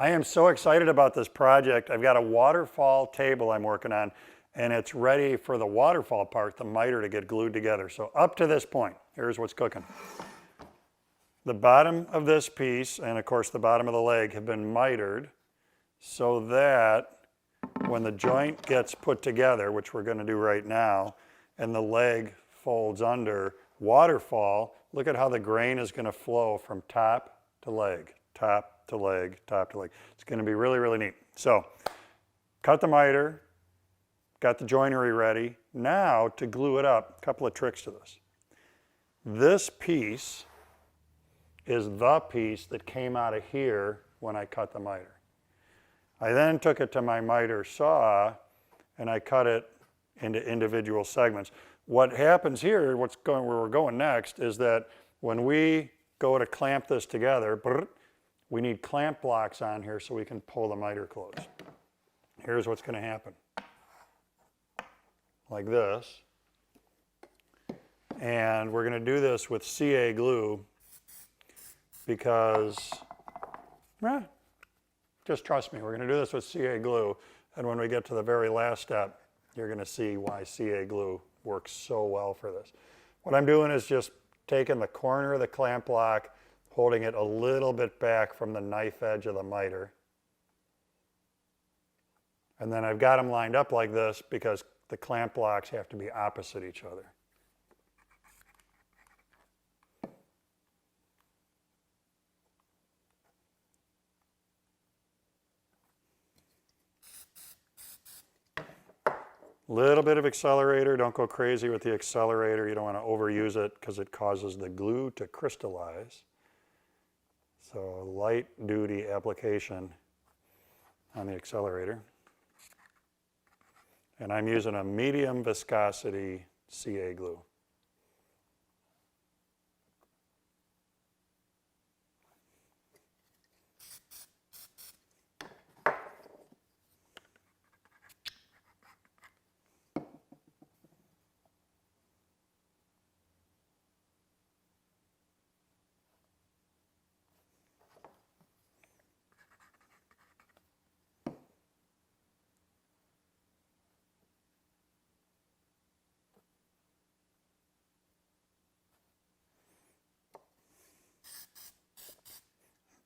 I am so excited about this project. I've got a waterfall table I'm working on, and it's ready for the waterfall part, the miter, to get glued together. So up to this point, here's what's cooking. The bottom of this piece, and of course the bottom of the leg, have been mitered so that when the joint gets put together, which we're going to do right now, and the leg folds under, waterfall, look at how the grain is going to flow from top to leg, top to leg, top to leg. It's going to be really, really neat. So, cut the miter, got the joinery ready. Now, to glue it up, a couple of tricks to this. This piece is the piece that came out of here when I cut the miter. I then took it to my miter saw and I cut it into individual segments. What happens here, where we're going next, is that when we go to clamp this together, we need clamp blocks on here so we can pull the miter closed. Here's what's going to happen. Like this. And we're going to do this with CA glue because, just trust me, we're going to do this with CA glue, and when we get to the very last step, you're going to see why CA glue works so well for this. What I'm doing is just taking the corner of the clamp block, holding it a little bit back from the knife edge of the miter. And then I've got them lined up like this because the clamp blocks have to be opposite each other. Little bit of accelerator, don't go crazy with the accelerator. You don't want to overuse it because it causes the glue to crystallize. So light duty application on the accelerator. And I'm using a medium viscosity CA glue.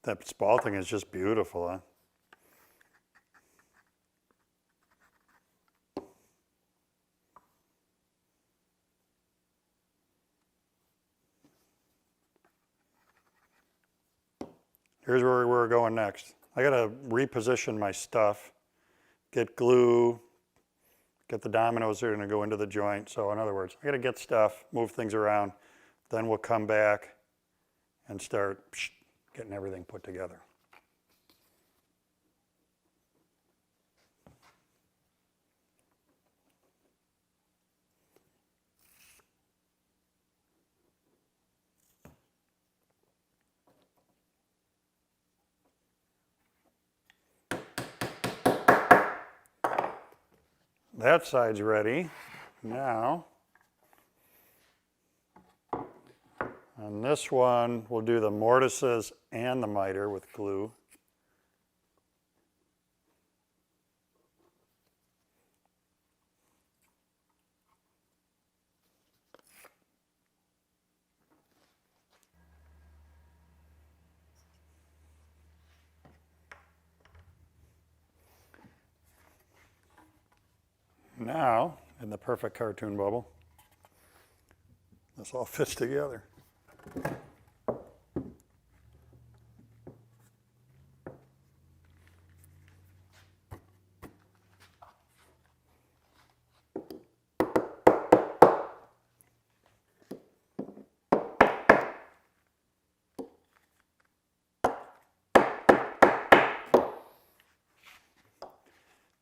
That spalting is just beautiful, huh? Here's where we're going next. I gotta reposition my stuff, get glue, get the dominoes that are gonna go into the joint. So in other words, I gotta get stuff, move things around, then we'll come back and start getting everything put together. That side's ready. Now, on this one, we'll do the mortises and the miter with glue. Now, in the perfect cartoon bubble, this all fits together.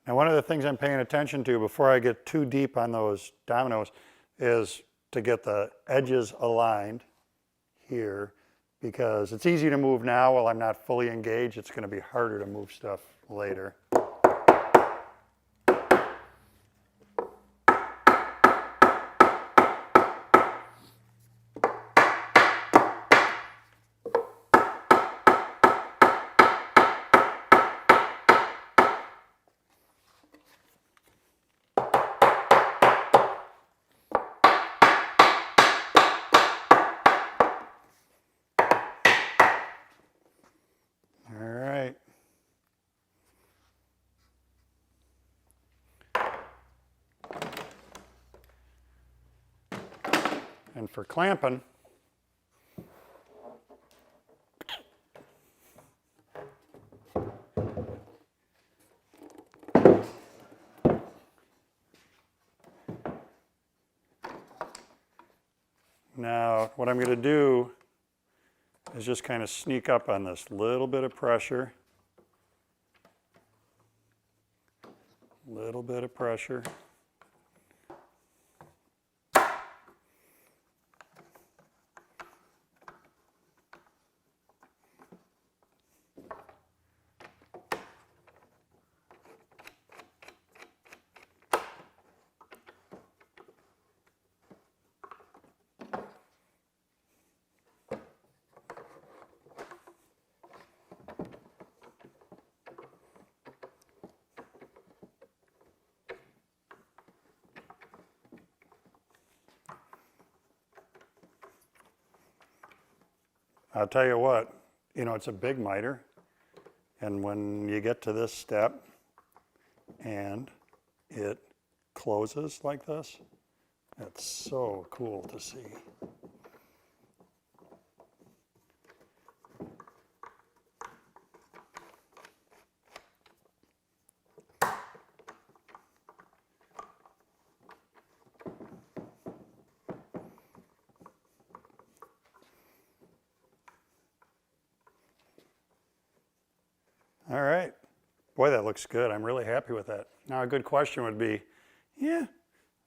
Now, one of the things I'm paying attention to before I get too deep on those dominoes is to get the edges aligned here, because it's easy to move now while I'm not fully engaged. It's going to be harder to move stuff later. And for clamping, now what I'm going to do is just kind of sneak up on this little bit of pressure. Little bit of pressure. I'll tell you what, it's a big miter, and when you get to this step and it closes like this, it's so cool to see. All right. Boy, that looks good. I'm really happy with that. Now, a good question would be, yeah,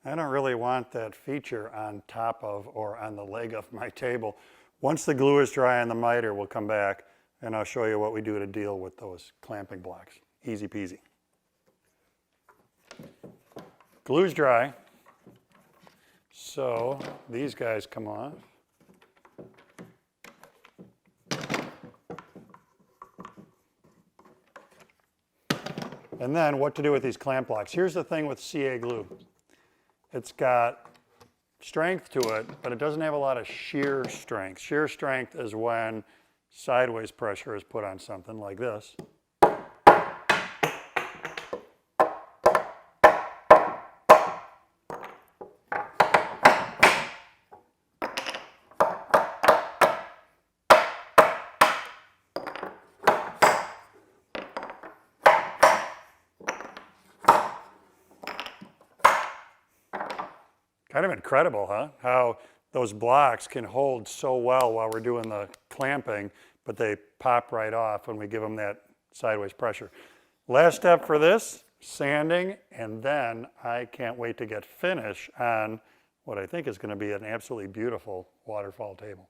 I don't really want that feature on top of or on the leg of my table. Once the glue is dry on the miter, we'll come back and I'll show you what we do to deal with those clamping blocks. Easy peasy. Glue's dry, so these guys come off. And then what to do with these clamp blocks. Here's the thing with CA glue. It's got strength to it, but it doesn't have a lot of shear strength. Shear strength is when sideways pressure is put on something like this. Kind of incredible, huh? How those blocks can hold so well while we're doing the clamping, but they pop right off when we give them that sideways pressure. Last step for this, sanding, and then I can't wait to get finished on what I think is going to be an absolutely beautiful waterfall table.